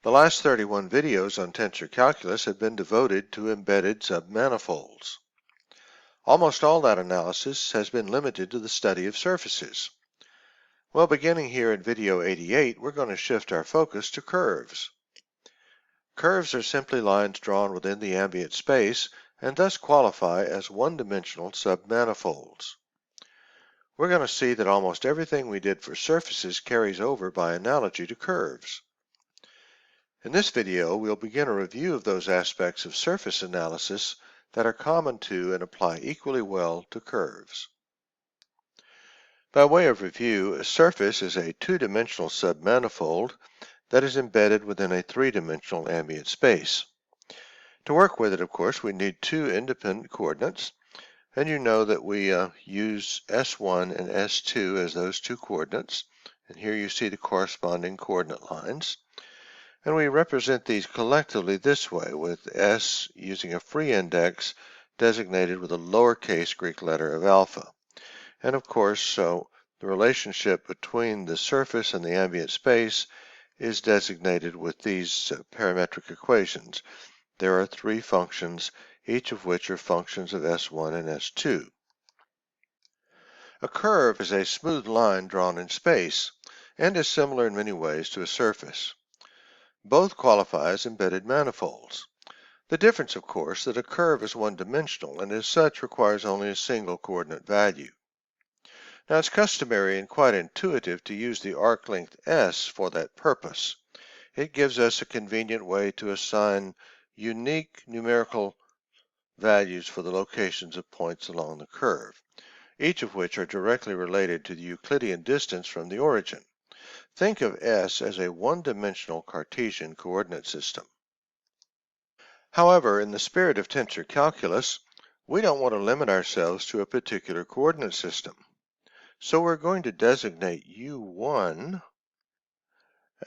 The last 31 videos on tensor calculus have been devoted to embedded submanifolds. Almost all that analysis has been limited to the study of surfaces. Well, beginning here in video 88, we're going to shift our focus to curves. Curves are simply lines drawn within the ambient space and thus qualify as one-dimensional submanifolds. We're going to see that almost everything we did for surfaces carries over by analogy to curves. In this video, we'll begin a review of those aspects of surface analysis that are common to and apply equally well to curves. By way of review, a surface is a two-dimensional submanifold that is embedded within a three-dimensional ambient space. To work with it, of course, we need two independent coordinates, and you know that we use S1 and S2 as those two coordinates, and here you see the corresponding coordinate lines. And we represent these collectively this way, with S using a free index designated with a lowercase Greek letter of alpha. And of course, so the relationship between the surface and the ambient space is designated with these parametric equations. There are three functions, each of which are functions of S1 and S2. A curve is a smooth line drawn in space and is similar in many ways to a surface. Both qualify as embedded manifolds. The difference, of course, that a curve is one-dimensional and as such requires only a single coordinate value. Now, it's customary and quite intuitive to use the arc length S for that purpose. It gives us a convenient way to assign unique numerical values for the locations of points along the curve, each of which are directly related to the Euclidean distance from the origin. Think of S as a one-dimensional Cartesian coordinate system. However, in the spirit of tensor calculus, we don't want to limit ourselves to a particular coordinate system. So we're going to designate U1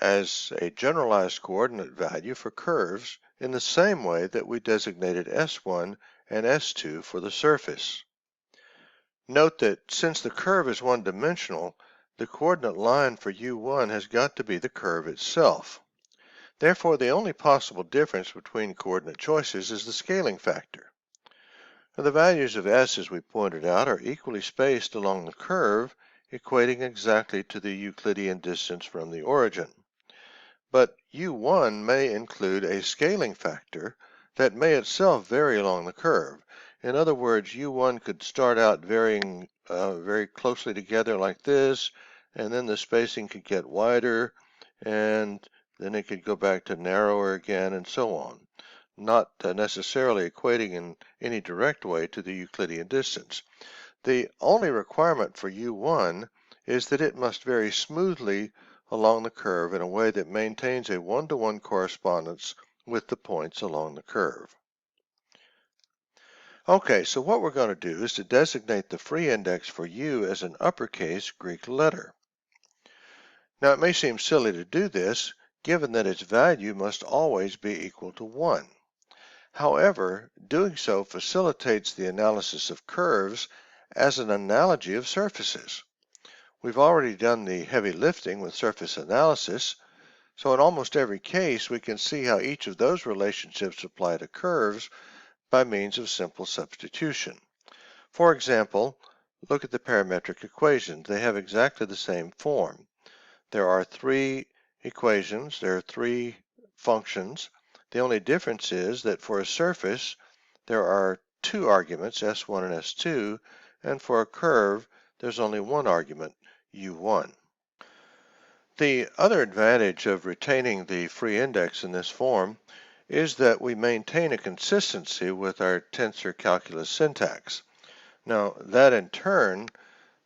as a generalized coordinate value for curves in the same way that we designated S1 and S2 for the surface. Note that since the curve is one-dimensional, the coordinate line for U1 has got to be the curve itself. Therefore, the only possible difference between coordinate choices is the scaling factor. Now, the values of S, as we pointed out, are equally spaced along the curve, equating exactly to the Euclidean distance from the origin. But U1 may include a scaling factor that may itself vary along the curve. In other words, U1 could start out varying very closely together like this, and then the spacing could get wider, and then it could go back to narrower again, and so on, not necessarily equating in any direct way to the Euclidean distance. The only requirement for U1 is that it must vary smoothly along the curve in a way that maintains a one-to-one correspondence with the points along the curve. Okay, so what we're going to do is to designate the free index for U as an uppercase Greek letter. Now, it may seem silly to do this, given that its value must always be equal to 1. However, doing so facilitates the analysis of curves as an analogy of surfaces. We've already done the heavy lifting with surface analysis, so in almost every case we can see how each of those relationships apply to curves by means of simple substitution. For example, look at the parametric equations. They have exactly the same form. There are three equations, there are three functions. The only difference is that for a surface there are two arguments, S1 and S2, and for a curve there's only one argument, U1. The other advantage of retaining the free index in this form is that we maintain a consistency with our tensor calculus syntax. Now, that in turn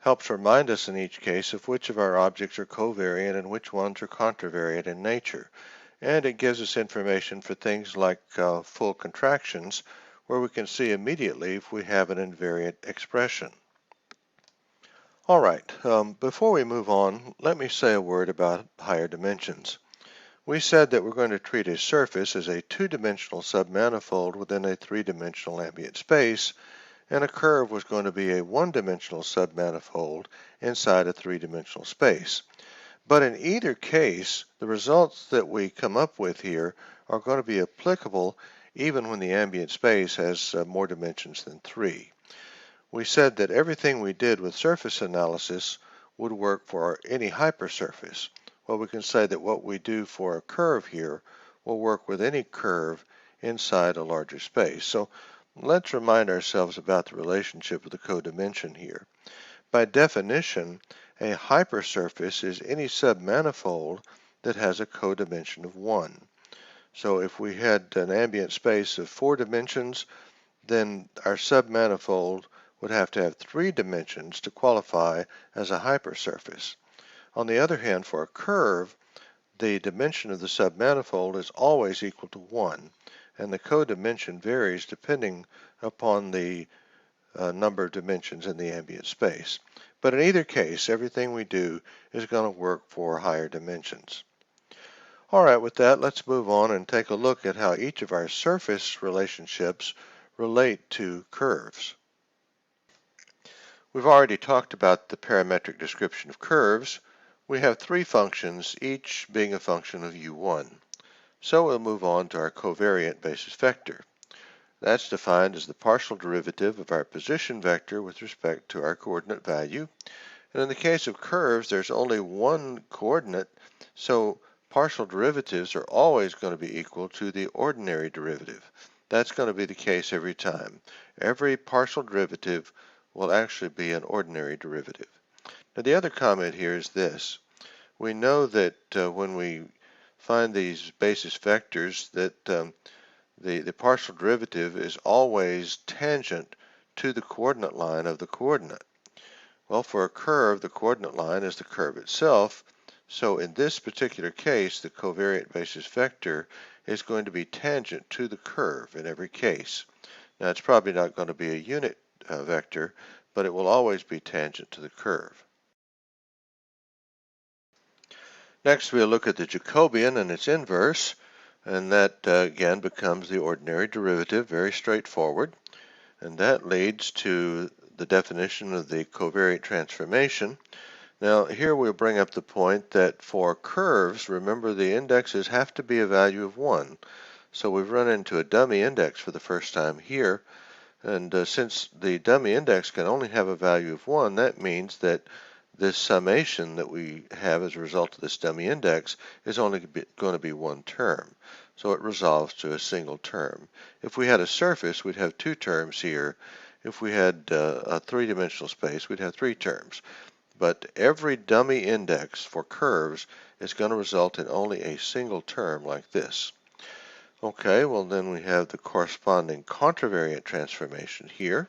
helps remind us in each case of which of our objects are covariant and which ones are contravariant in nature. And it gives us information for things like full contractions, where we can see immediately if we have an invariant expression. All right, before we move on, let me say a word about higher dimensions. We said that we're going to treat a surface as a two-dimensional submanifold within a three-dimensional ambient space, and a curve was going to be a one-dimensional submanifold inside a three-dimensional space. But in either case, the results that we come up with here are going to be applicable even when the ambient space has more dimensions than 3. We said that everything we did with surface analysis would work for any hypersurface. Well, we can say that what we do for a curve here will work with any curve inside a larger space. So let's remind ourselves about the relationship of the codimension here. By definition, a hypersurface is any submanifold that has a codimension of 1. So if we had an ambient space of 4 dimensions, then our submanifold would have to have 3 dimensions to qualify as a hypersurface. On the other hand, for a curve, the dimension of the submanifold is always equal to 1, and the codimension varies depending upon the number of dimensions in the ambient space. But in either case, everything we do is going to work for higher dimensions. All right, with that, let's move on and take a look at how each of our surface relationships relate to curves. We've already talked about the parametric description of curves. We have 3 functions, each being a function of u1. So we'll move on to our covariant basis vector. That's defined as the partial derivative of our position vector with respect to our coordinate value. And in the case of curves, there's only one coordinate, so partial derivatives are always going to be equal to the ordinary derivative. That's going to be the case every time. Every partial derivative will actually be an ordinary derivative. Now the other comment here is this. We know that when we find these basis vectors that the partial derivative is always tangent to the coordinate line of the coordinate. Well, for a curve, the coordinate line is the curve itself. So in this particular case, the covariant basis vector is going to be tangent to the curve in every case. Now, it's probably not going to be a unit vector, but it will always be tangent to the curve. Next, we'll look at the Jacobian and its inverse, and that again becomes the ordinary derivative, very straightforward. And that leads to the definition of the covariant transformation. Now here we'll bring up the point that for curves, remember the indexes have to be a value of 1. So we've run into a dummy index for the first time here. And since the dummy index can only have a value of 1, that means that this summation that we have as a result of this dummy index is only going to be one term. So it resolves to a single term. If we had a surface, we'd have 2 terms here. If we had a 3-dimensional space, we'd have 3 terms. But every dummy index for curves is going to result in only a single term like this. Okay, well then we have the corresponding contravariant transformation here.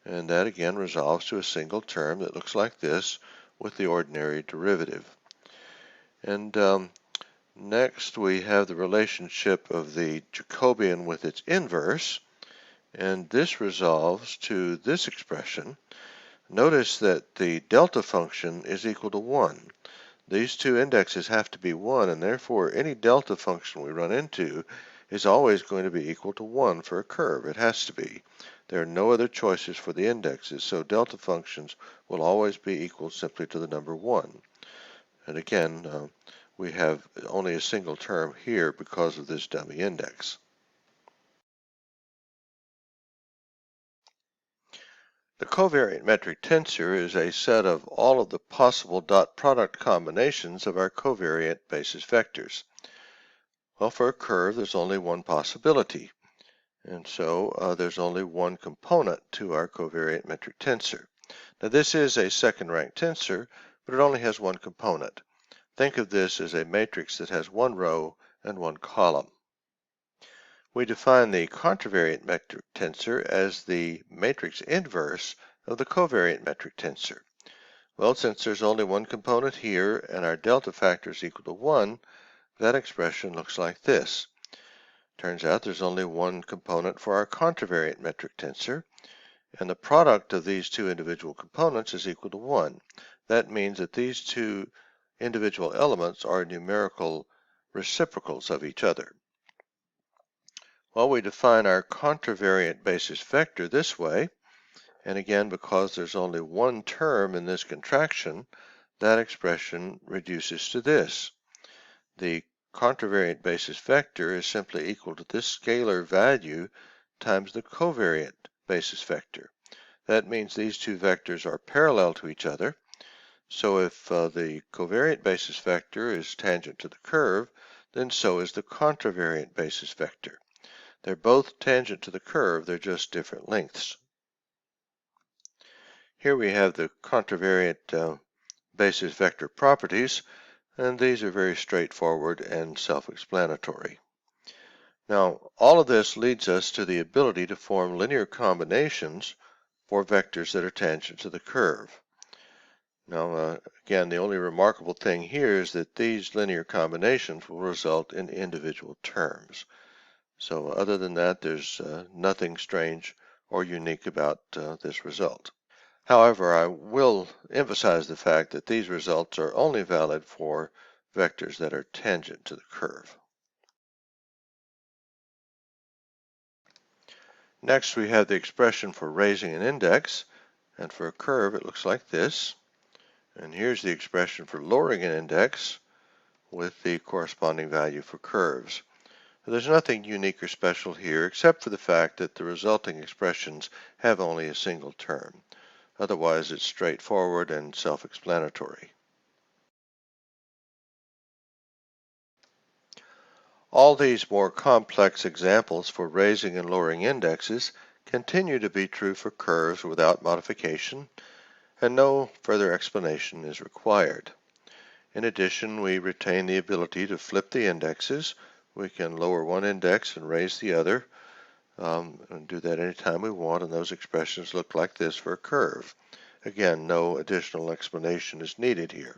And that again resolves to a single term that looks like this with the ordinary derivative. And next we have the relationship of the Jacobian with its inverse. And this resolves to this expression. Notice that the delta function is equal to 1. These 2 indexes have to be 1, and therefore any delta function we run into is always going to be equal to 1 for a curve. It has to be. There are no other choices for the indexes, so delta functions will always be equal simply to the number 1. And again, we have only a single term here because of this dummy index. The covariant metric tensor is a set of all of the possible dot product combinations of our covariant basis vectors. Well, for a curve, there's only one possibility. And so there's only one component to our covariant metric tensor. Now this is a second-rank tensor, but it only has one component. Think of this as a matrix that has one row and one column. We define the contravariant metric tensor as the matrix inverse of the covariant metric tensor. Well, since there's only one component here and our delta factor is equal to 1, that expression looks like this. Turns out there's only one component for our contravariant metric tensor, and the product of these 2 individual components is equal to 1. That means that these 2 individual elements are numerical reciprocals of each other. Well, we define our contravariant basis vector this way, and again, because there's only one term in this contraction, that expression reduces to this. The contravariant basis vector is simply equal to this scalar value times the covariant basis vector. That means these two vectors are parallel to each other. So if the covariant basis vector is tangent to the curve, then so is the contravariant basis vector. They're both tangent to the curve, they're just different lengths. Here we have the contravariant basis vector properties, and these are very straightforward and self-explanatory. Now, all of this leads us to the ability to form linear combinations for vectors that are tangent to the curve. Now, again, the only remarkable thing here is that these linear combinations will result in individual terms. So other than that, there's nothing strange or unique about this result. However, I will emphasize the fact that these results are only valid for vectors that are tangent to the curve. Next, we have the expression for raising an index, and for a curve it looks like this. And here's the expression for lowering an index with the corresponding value for curves. There's nothing unique or special here except for the fact that the resulting expressions have only a single term. Otherwise, it's straightforward and self-explanatory. All these more complex examples for raising and lowering indexes continue to be true for curves without modification, and no further explanation is required. In addition, we retain the ability to flip the indexes. We can lower one index and raise the other, and do that anytime we want, and those expressions look like this for a curve. Again, no additional explanation is needed here.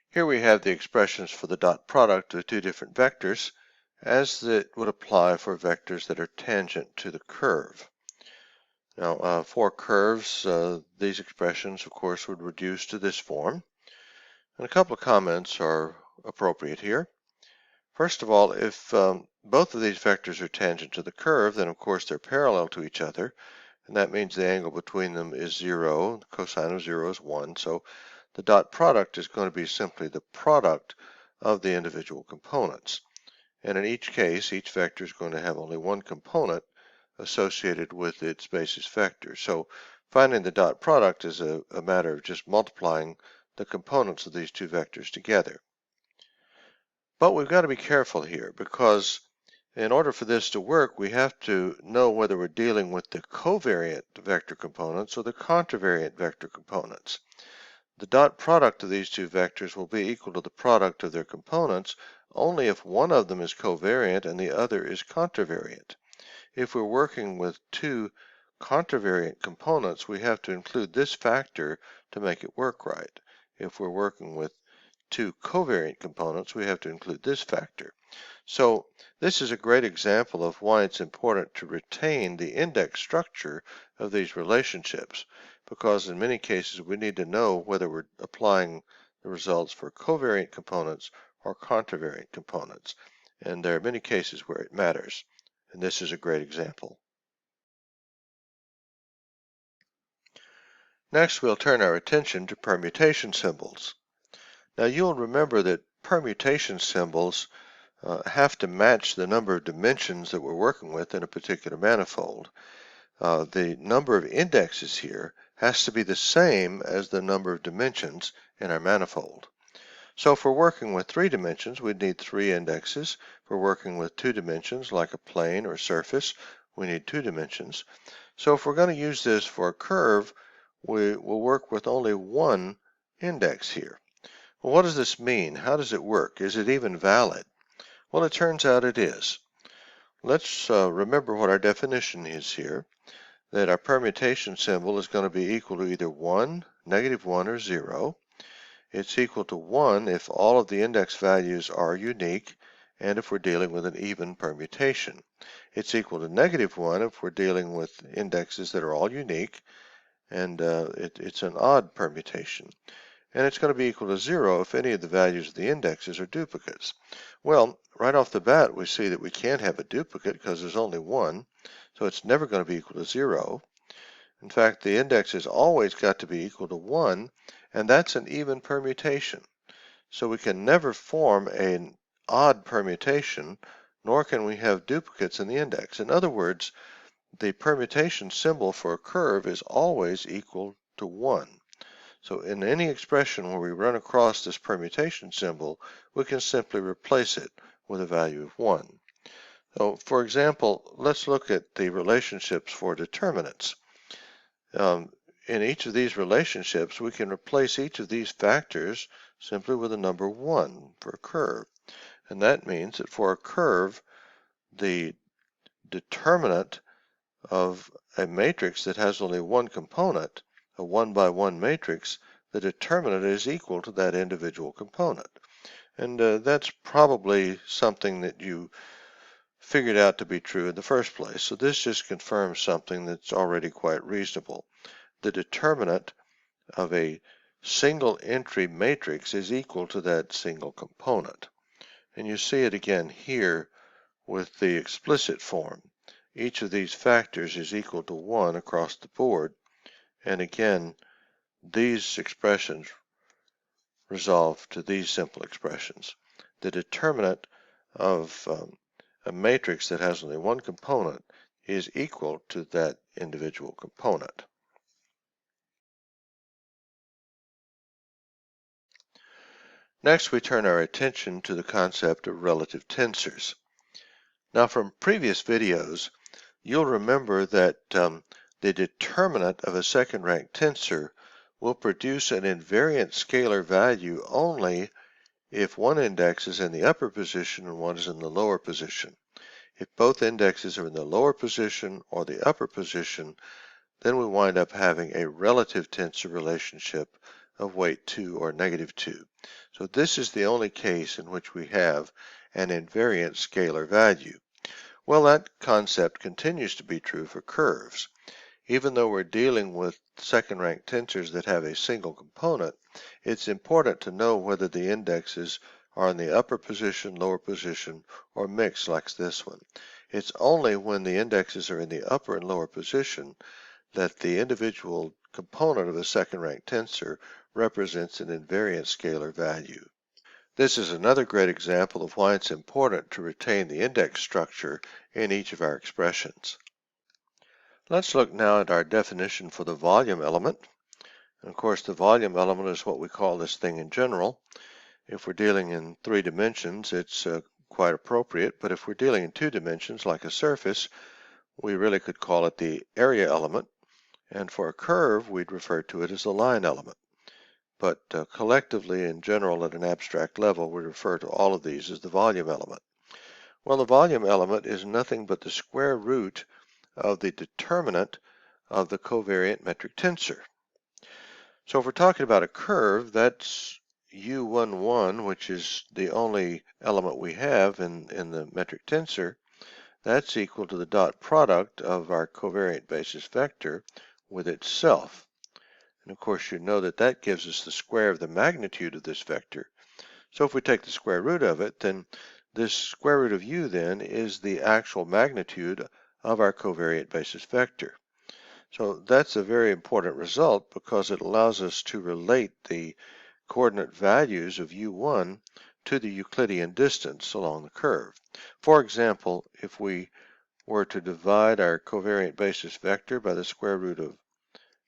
Here we have the expressions for the dot product of two different vectors, as it would apply for vectors that are tangent to the curve. Now, for curves, these expressions, of course, would reduce to this form. And a couple of comments are appropriate here. First of all, if both of these vectors are tangent to the curve, then of course they're parallel to each other, and that means the angle between them is 0. The cosine of 0 is 1, so the dot product is going to be simply the product of the individual components. And in each case, each vector is going to have only one component associated with its basis vector. So finding the dot product is a matter of just multiplying the components of these two vectors together. But we've got to be careful here, because in order for this to work, we have to know whether we're dealing with the covariant vector components or the contravariant vector components. The dot product of these two vectors will be equal to the product of their components only if one of them is covariant and the other is contravariant. If we're working with two contravariant components, we have to include this factor to make it work right. If we're working with two covariant components, we have to include this factor. So this is a great example of why it's important to retain the index structure of these relationships, because in many cases we need to know whether we're applying the results for covariant components or contravariant components. And there are many cases where it matters, and this is a great example. Next, we'll turn our attention to permutation symbols. Now you'll remember that permutation symbols have to match the number of dimensions that we're working with in a particular manifold. The number of indexes here has to be the same as the number of dimensions in our manifold. So if we're working with 3 dimensions, we'd need 3 indexes. If we're working with 2 dimensions, like a plane or surface, we need 2 dimensions. So if we're going to use this for a curve, we will work with only 1 index here. Well, what does this mean? How does it work? Is it even valid? Well, it turns out it is. Let's remember what our definition is here, that our permutation symbol is going to be equal to either 1, -1, or 0. It's equal to 1 if all of the index values are unique and if we're dealing with an even permutation. It's equal to -1 if we're dealing with indexes that are all unique, and it's an odd permutation. And it's going to be equal to 0 if any of the values of the indexes are duplicates. Well, right off the bat, we see that we can't have a duplicate because there's only one, so it's never going to be equal to 0. In fact, the index has always got to be equal to 1, and that's an even permutation. So we can never form an odd permutation, nor can we have duplicates in the index. In other words, the permutation symbol for a curve is always equal to 1. So in any expression where we run across this permutation symbol, we can simply replace it with a value of 1. So for example, let's look at the relationships for determinants. In each of these relationships, we can replace each of these factors simply with a number 1 for a curve. And that means that for a curve, the determinant of a matrix that has only one component, a 1 by 1 matrix, the determinant is equal to that individual component. And that's probably something that you figured out to be true in the first place. So this just confirms something that's already quite reasonable. The determinant of a single entry matrix is equal to that single component. And you see it again here with the explicit form. Each of these factors is equal to 1 across the board. And again, these expressions resolve to these simple expressions. The determinant of a matrix that has only one component is equal to that individual component. Next, we turn our attention to the concept of relative tensors. Now, from previous videos, you'll remember that the determinant of a second-rank tensor will produce an invariant scalar value only if one index is in the upper position and one is in the lower position. If both indexes are in the lower position or the upper position, then we wind up having a relative tensor relationship of weight 2 or negative 2. So this is the only case in which we have an invariant scalar value. Well, that concept continues to be true for curves. Even though we're dealing with second-rank tensors that have a single component, it's important to know whether the indexes are in the upper position, lower position, or mixed like this one. It's only when the indexes are in the upper and lower position that the individual component of a second-rank tensor represents an invariant scalar value. This is another great example of why it's important to retain the index structure in each of our expressions. Let's look now at our definition for the volume element. And of course, the volume element is what we call this thing in general. If we're dealing in 3 dimensions, it's quite appropriate, but if we're dealing in 2 dimensions, like a surface, we really could call it the area element. And for a curve, we'd refer to it as the line element. But collectively, in general, at an abstract level, we refer to all of these as the volume element. Well, the volume element is nothing but the square root of the determinant of the covariant metric tensor. So if we're talking about a curve, that's U11, which is the only element we have in the metric tensor. That's equal to the dot product of our covariant basis vector with itself. And of course, you know that that gives us the square of the magnitude of this vector. So if we take the square root of it, then this square root of u then is the actual magnitude of our covariant basis vector. So that's a very important result because it allows us to relate the coordinate values of u1 to the Euclidean distance along the curve. For example, if we were to divide our covariant basis vector by the square root of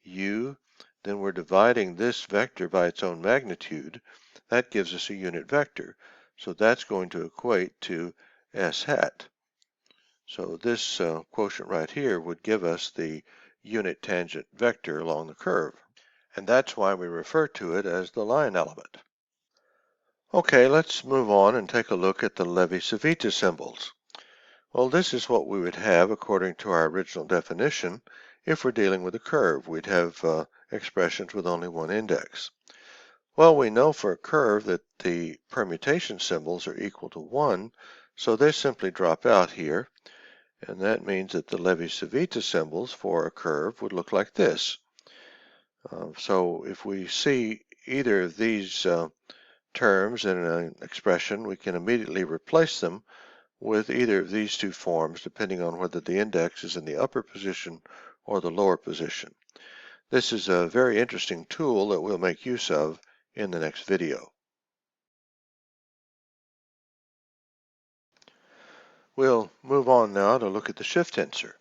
u, then we're dividing this vector by its own magnitude. That gives us a unit vector. So that's going to equate to s hat. So this quotient right here would give us the unit tangent vector along the curve. And that's why we refer to it as the line element. Okay, let's move on and take a look at the Levi-Civita symbols. Well, this is what we would have according to our original definition. If we're dealing with a curve, we'd have expressions with only one index. Well, we know for a curve that the permutation symbols are equal to 1, so they simply drop out here. And that means that the Levi-Civita symbols for a curve would look like this. So if we see either of these terms in an expression, we can immediately replace them with either of these two forms, depending on whether the index is in the upper position or the lower position. This is a very interesting tool that we'll make use of in the next video. We'll move on now to look at the shift tensor.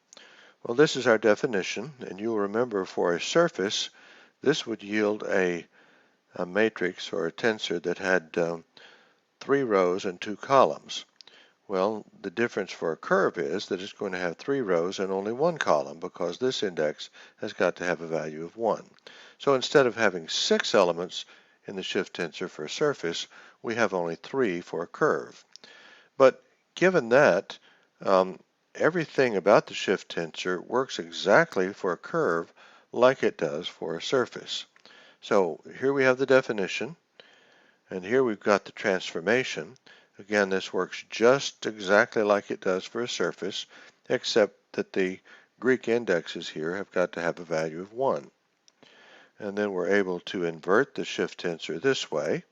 Well, this is our definition, and you'll remember for a surface, this would yield a matrix or a tensor that had 3 rows and 2 columns. Well, the difference for a curve is that it's going to have 3 rows and only 1 column because this index has got to have a value of 1. So instead of having 6 elements in the shift tensor for a surface, we have only 3 for a curve. But given that, everything about the shift tensor works exactly for a curve like it does for a surface. So here we have the definition, and here we've got the transformation. Again, this works just exactly like it does for a surface, except that the Greek indexes here have got to have a value of 1. And then we're able to invert the shift tensor this way,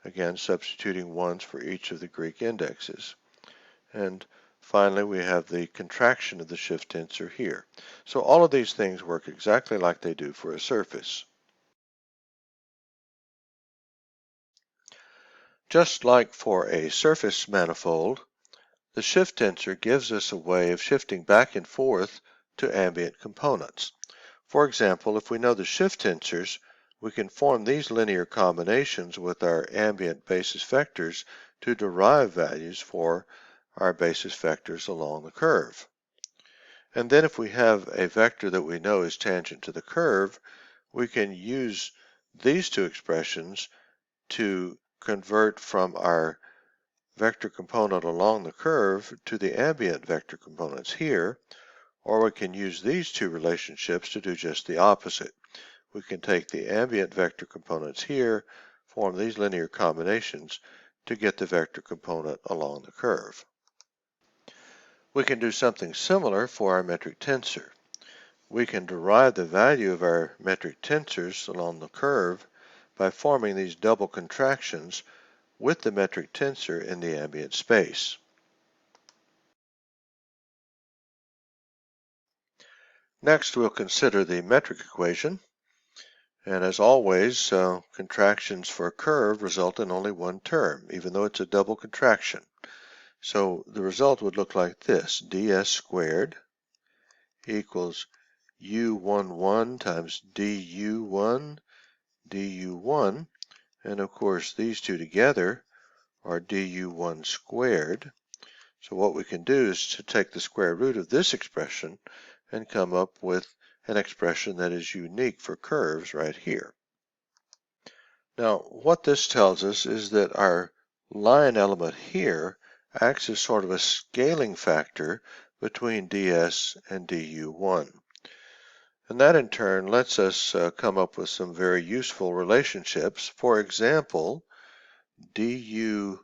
again substituting 1s for each of the Greek indexes. And finally, we have the contraction of the shift tensor here. So all of these things work exactly like they do for a surface. Just like for a surface manifold, the shift tensor gives us a way of shifting back and forth to ambient components. For example, if we know the shift tensors, we can form these linear combinations with our ambient basis vectors to derive values for our basis vectors along the curve. And then if we have a vector that we know is tangent to the curve, we can use these two expressions to convert from our vector component along the curve to the ambient vector components here, or we can use these two relationships to do just the opposite. We can take the ambient vector components here, form these linear combinations to get the vector component along the curve. We can do something similar for our metric tensor. We can derive the value of our metric tensors along the curve by forming these double contractions with the metric tensor in the ambient space. Next, we'll consider the metric equation. And as always, contractions for a curve result in only one term, even though it's a double contraction. So the result would look like this: ds squared equals u11 times du1 du1. And of course, these two together are du1 squared. So what we can do is to take the square root of this expression and come up with an expression that is unique for curves right here. Now, what this tells us is that our line element here acts as sort of a scaling factor between ds and du1. And that in turn lets us come up with some very useful relationships. For example, du1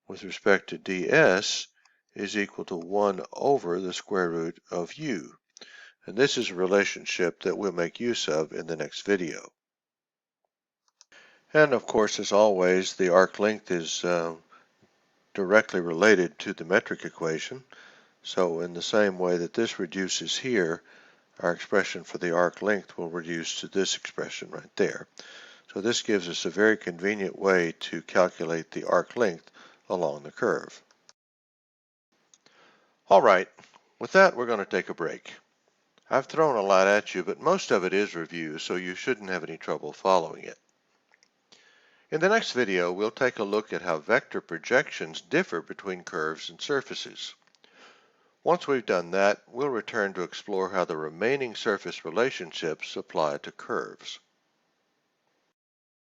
with respect to ds is equal to 1 over the square root of u. And this is a relationship that we'll make use of in the next video. And of course, as always, the arc length is directly related to the metric equation. So in the same way that this reduces here, our expression for the arc length will reduce to this expression right there. So this gives us a very convenient way to calculate the arc length along the curve. All right, with that, we're going to take a break. I've thrown a lot at you, but most of it is review, so you shouldn't have any trouble following it. In the next video, we'll take a look at how vector projections differ between curves and surfaces. Once we've done that, we'll return to explore how the remaining surface relationships apply to curves.